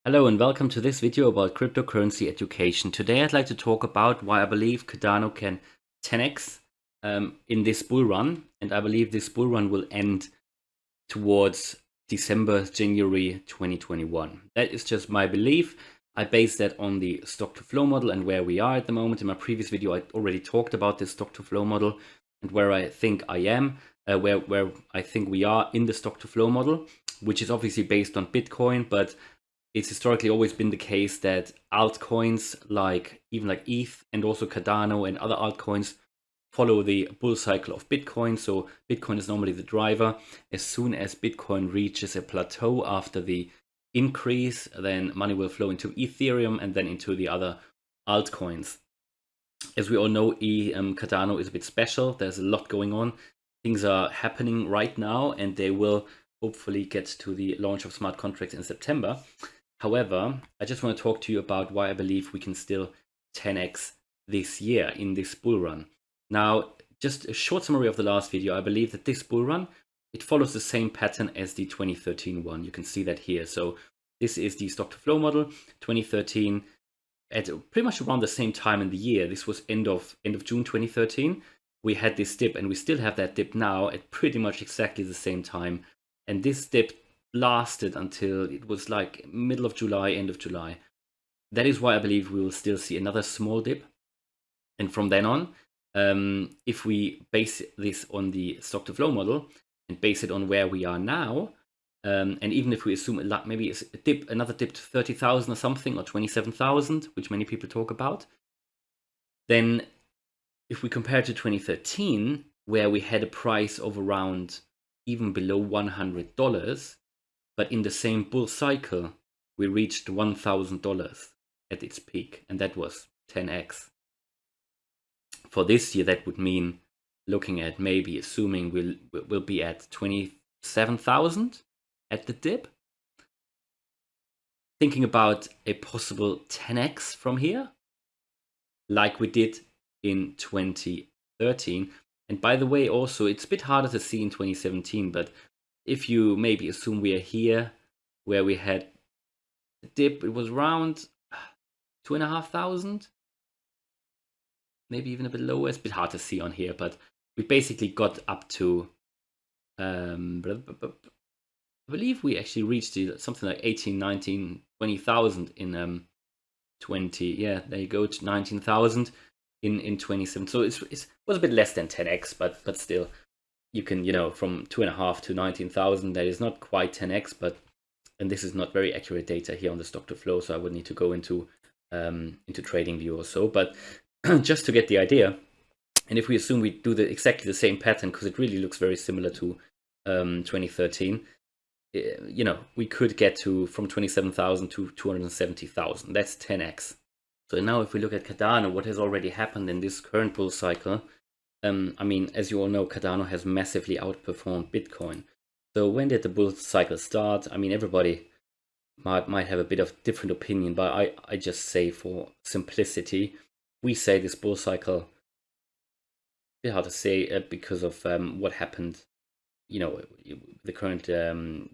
Hello and welcome to this video about cryptocurrency education. Today I'd like to talk about why I believe Cardano can 10x in this bull run, and I believe this bull run will end towards December, January 2021. That is just my belief. I base that on the stock to flow model and where we are at the moment. In my previous video I already talked about this stock to flow model and where I think I am, where I think we are in the stock to flow model, which is obviously based on Bitcoin, but it's historically always been the case that altcoins like ETH and also Cardano and other altcoins follow the bull cycle of Bitcoin. So Bitcoin is normally the driver. As soon as Bitcoin reaches a plateau after the increase, then money will flow into Ethereum and then into the other altcoins. As we all know, Cardano is a bit special. There's a lot going on. Things are happening right now, and they will hopefully get to the launch of smart contracts in September. However, I just want to talk to you about why I believe we can still 10x this year in this bull run. Now, just a short summary of the last video. I believe that this bull run, it follows the same pattern as the 2013 one. You can see that here. So this is the stock to flow model. 2013, at pretty much around the same time in the year. This was end of June 2013. We had this dip, and we still have that dip now at pretty much exactly the same time. And this dip lasted until it was like middle of July, end of July. That is why I believe we will still see another small dip. And from then on, if we base this on the stock to flow model and base it on where we are now, and even if we assume maybe another dip to 30,000 or something, or 27,000, which many people talk about, then if we compare to 2013, where we had a price of around even below $100, but in the same bull cycle, we reached $1,000 at its peak, and that was 10x. For this year, that would mean looking at maybe assuming we'll be at 27,000 at the dip. Thinking about a possible 10x from here, like we did in 2013. And by the way, also, it's a bit harder to see in 2017, but if you maybe assume we are here where we had a dip, it was around 2,500, maybe even a bit lower. It's a bit hard to see on here, but we basically got up to, I believe we actually reached something like 18, 19, 20,000 in 20. Yeah, there you go, to 19,000 in 27. So it was a bit less than 10x, but still. You can, from 2.5 to 19,000, that is not quite 10x, and this is not very accurate data here on the stock to flow, so I would need to go into TradingView or so, but just to get the idea. And if we assume we do exactly the same pattern, because it really looks very similar to 2013, we could get from 27,000 to 270,000. That's 10x. So now if we look at Cardano, what has already happened in this current bull cycle, I mean, as you all know, Cardano has massively outperformed Bitcoin. So when did the bull cycle start? I mean, everybody might have a bit of different opinion, but I just say for simplicity, we say this bull cycle, a bit hard to say because of what happened, the current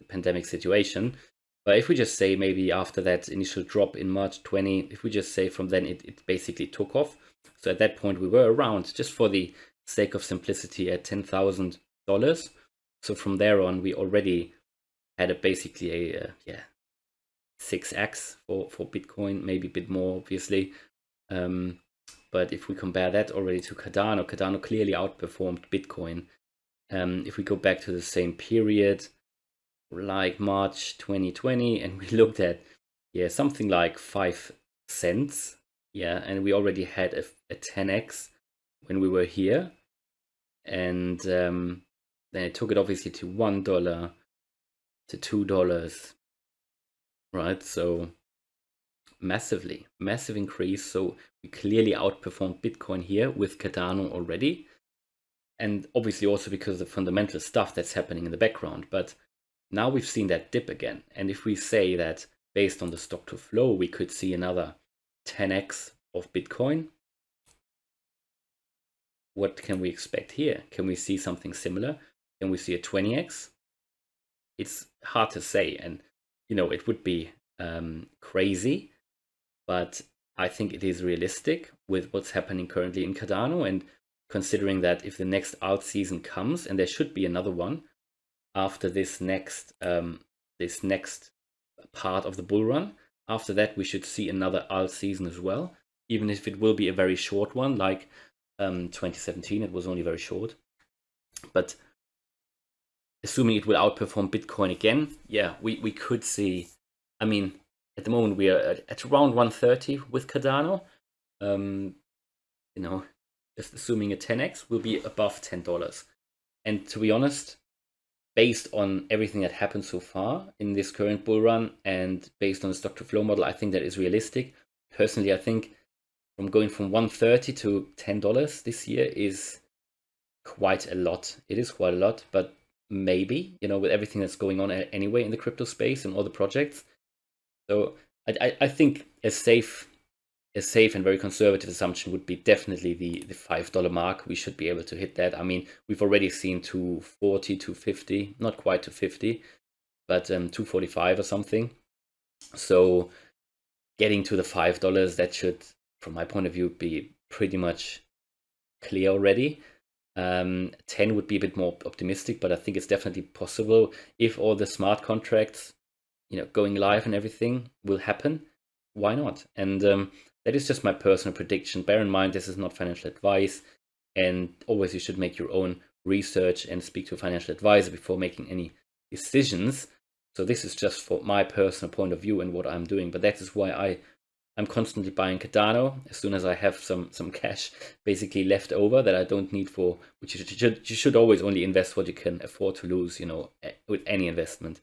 pandemic situation. But if we just say maybe after that initial drop in March 20, if we just say from then it basically took off. So at that point we were around, just for the sake of simplicity, at $10,000. So from there on, we already had basically a 6x for Bitcoin, maybe a bit more, obviously. But if we compare that already to Cardano clearly outperformed Bitcoin. If we go back to the same period, like March 2020, and we looked at something like 5 cents, and we already had a 10x when we were here, and then it took it obviously to $1 to $2, right? So massive increase. So we clearly outperformed Bitcoin here with Cardano already, and obviously also because of the fundamental stuff that's happening in the background. But now we've seen that dip again, and if we say that based on the stock to flow, we could see another 10x of Bitcoin, what can we expect here? Can we see something similar? Can we see a 20x? It's hard to say, and it would be crazy, but I think it is realistic with what's happening currently in Cardano, and considering that if the next alt season comes, and there should be another one after this next part of the bull run, after that we should see another alt season as well, even if it will be a very short one, like 2017, it was only very short. But assuming it will outperform Bitcoin again, yeah, we could see. I mean, at the moment we are at around 130 with Cardano. You know, just assuming a 10x will be above $10. And to be honest, based on everything that happened so far in this current bull run and based on the stock to flow model, I think that is realistic. Personally, I think from going from 130 to $10 this year is quite a lot. It is quite a lot, but maybe, with everything that's going on anyway in the crypto space and all the projects. So I think a safe and very conservative assumption would be definitely the $5 mark. We should be able to hit that. I mean, we've already seen 240, 250, not quite 250, but 245 or something. So getting to the $5, that should, from my point of view, be pretty much clear already. 10 would be a bit more optimistic, but I think it's definitely possible if all the smart contracts, going live and everything will happen. Why not? And that is just my personal prediction. Bear in mind, this is not financial advice, and always you should make your own research and speak to a financial advisor before making any decisions. So this is just for my personal point of view and what I'm doing. But that is why I'm constantly buying Cardano as soon as I have some cash basically left over that I don't need for, which you should always only invest what you can afford to lose, with any investment.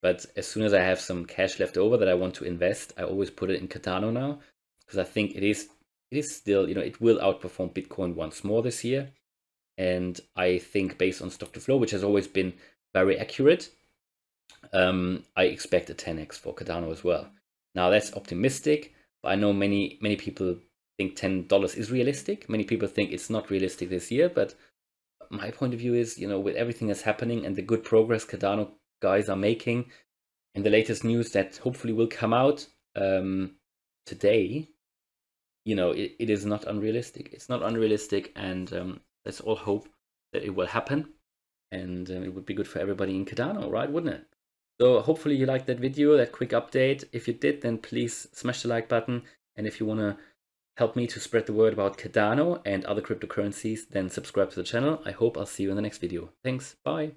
But as soon as I have some cash left over that I want to invest, I always put it in Cardano now, because I think it is still, it will outperform Bitcoin once more this year. And I think based on stock to flow, which has always been very accurate, I expect a 10x for Cardano as well. Now that's optimistic, but I know many people think $10 is realistic. Many people think it's not realistic this year, but my point of view is, with everything that's happening and the good progress Cardano guys are making, and the latest news that hopefully will come out today, it is not unrealistic. It's not unrealistic, and let's all hope that it will happen, and it would be good for everybody in Cardano, right? Wouldn't it? So hopefully you liked that video, that quick update. If you did, then please smash the like button, and if you want to help me to spread the word about Cardano and other cryptocurrencies, then subscribe to the channel. I hope I'll see you in the next video. Thanks, bye.